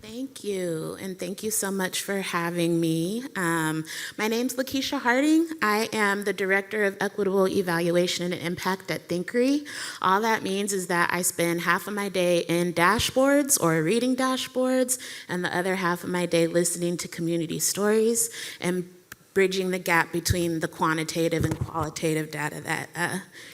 Thank you, and thank you so much for having me. My name's LaKeisha Harding. I am the Director of Equitable Evaluation and Impact at Thinkery. All that means is that I spend half of my day in dashboards or reading dashboards, and the other half of my day listening to community stories and bridging the gap between the quantitative and qualitative data that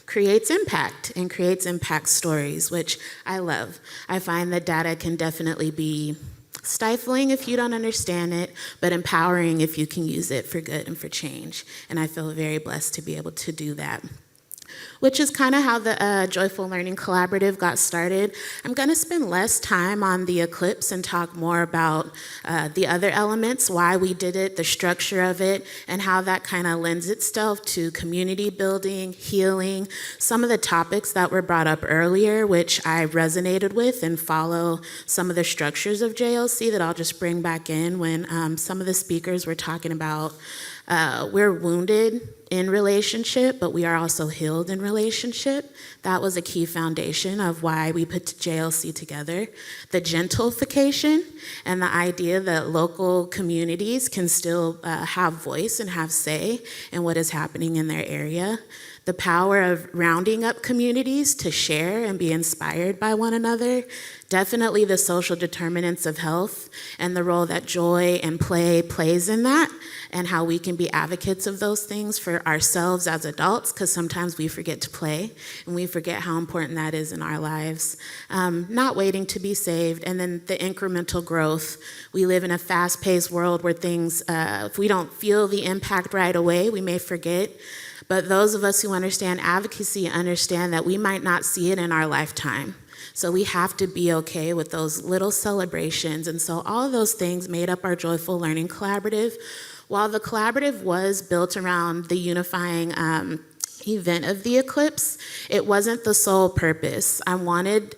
creates impact and creates impact stories, which I love. I find that data can definitely be stifling if you don't understand it, but empowering if you can use it for good and for change. And I feel very blessed to be able to do that, which is kind of how the Joyful Learning Collaborative got started. I'm going to spend less time on the eclipse and talk more about the other elements, why we did it, the structure of it, and how that kind of lends itself to community building, healing, some of the topics that were brought up earlier, which I resonated with and follow some of the structures of JLC that I'll just bring back in when some of the speakers were talking about we're wounded in relationship, but we are also healed in relationship. That was a key foundation of why we put JLC together. The gentrification and the idea that local communities can still have voice and have say in what is happening in their area. The power of rounding up communities to share and be inspired by one another. Definitely the social determinants of health and the role that joy and play plays in that, and how we can be advocates of those things for ourselves as adults, because sometimes we forget to play and we forget how important that is in our lives. Not waiting to be saved, and then the incremental growth. We live in a fast-paced world where things, if we don't feel the impact right away, we may forget. But those of us who understand advocacy understand that we might not see it in our lifetime. So we have to be okay with those little celebrations. And so all of those things made up our Joyful Learning Collaborative. While the collaborative was built around the unifying event of the eclipse, it wasn't the sole purpose. I wanted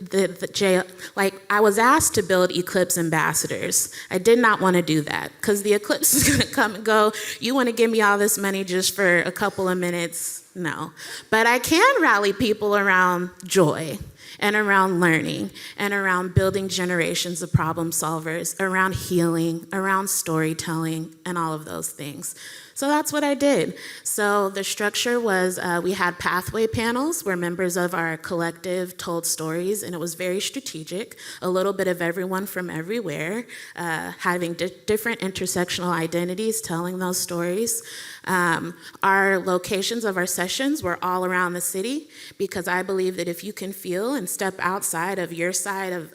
I was asked to build eclipse ambassadors. I did not want to do that because the eclipse is going to come and go. You want to give me all this money just for a couple of minutes? No. But I can rally people around joy and around learning and around building generations of problem solvers, around healing, around storytelling, and all of those things. So that's what I did. So the structure was we had pathway panels where members of our collective told stories, and it was very strategic, a little bit of everyone from everywhere, having different intersectional identities telling those stories. Our locations of our sessions were all around the city, because I believe that if you can feel and step outside of your side of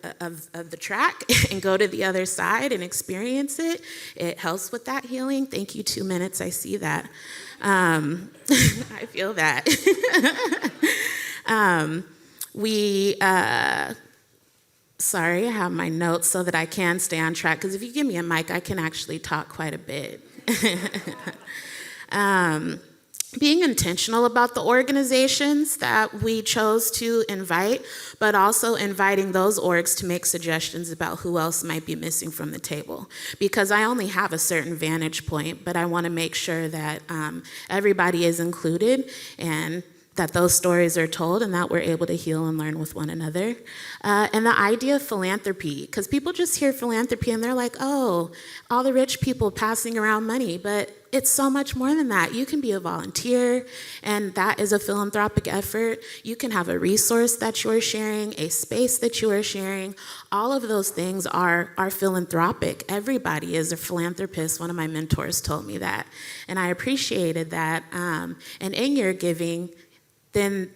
the track and go to the other side and experience it, it helps with that healing. Thank you, 2 minutes. I see that. I feel that. Sorry, I have my notes so that I can stay on track, because if you give me a mic, I can actually talk quite a bit. Being intentional about the organizations that we chose to invite, but also inviting those orgs to make suggestions about who else might be missing from the table. Because I only have a certain vantage point, but I want to make sure that everybody is included and that those stories are told and that we're able to heal and learn with one another. And the idea of philanthropy, because people just hear philanthropy and they're like, oh, all the rich people passing around money, but it's so much more than that. You can be a volunteer, and that is a philanthropic effort. You can have a resource that you're sharing, a space that you are sharing. All of those things are philanthropic. Everybody is a philanthropist. One of my mentors told me that, and I appreciated that. And in your giving, then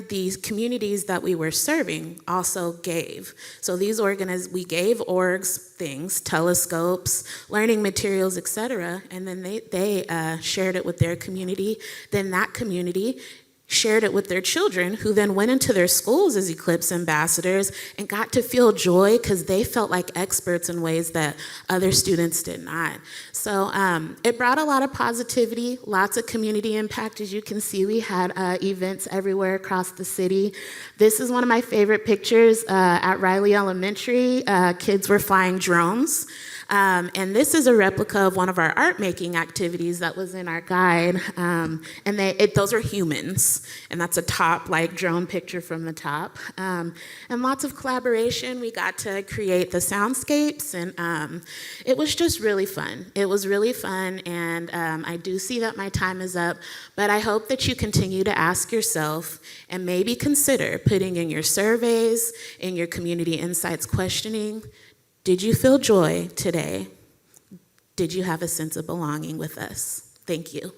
these communities that we were serving also gave. So these we gave orgs things, telescopes, learning materials, etc., and then they shared it with their community. Then that community shared it with their children, who then went into their schools as Eclipse ambassadors and got to feel joy because they felt like experts in ways that other students did not. So it brought a lot of positivity, lots of community impact. As you can see, we had events everywhere across the city. This is one of my favorite pictures at Riley Elementary. Kids were flying drones. And this is a replica of one of our art making activities that was in our guide. And those are humans. And that's a top, like, drone picture from the top. And lots of collaboration. We got to create the soundscapes, and it was just really fun. It was really fun, and I do see that my time is up, but I hope that you continue to ask yourself and maybe consider putting in your surveys, in your community insights questioning, did you feel joy today? Did you have a sense of belonging with us? Thank you.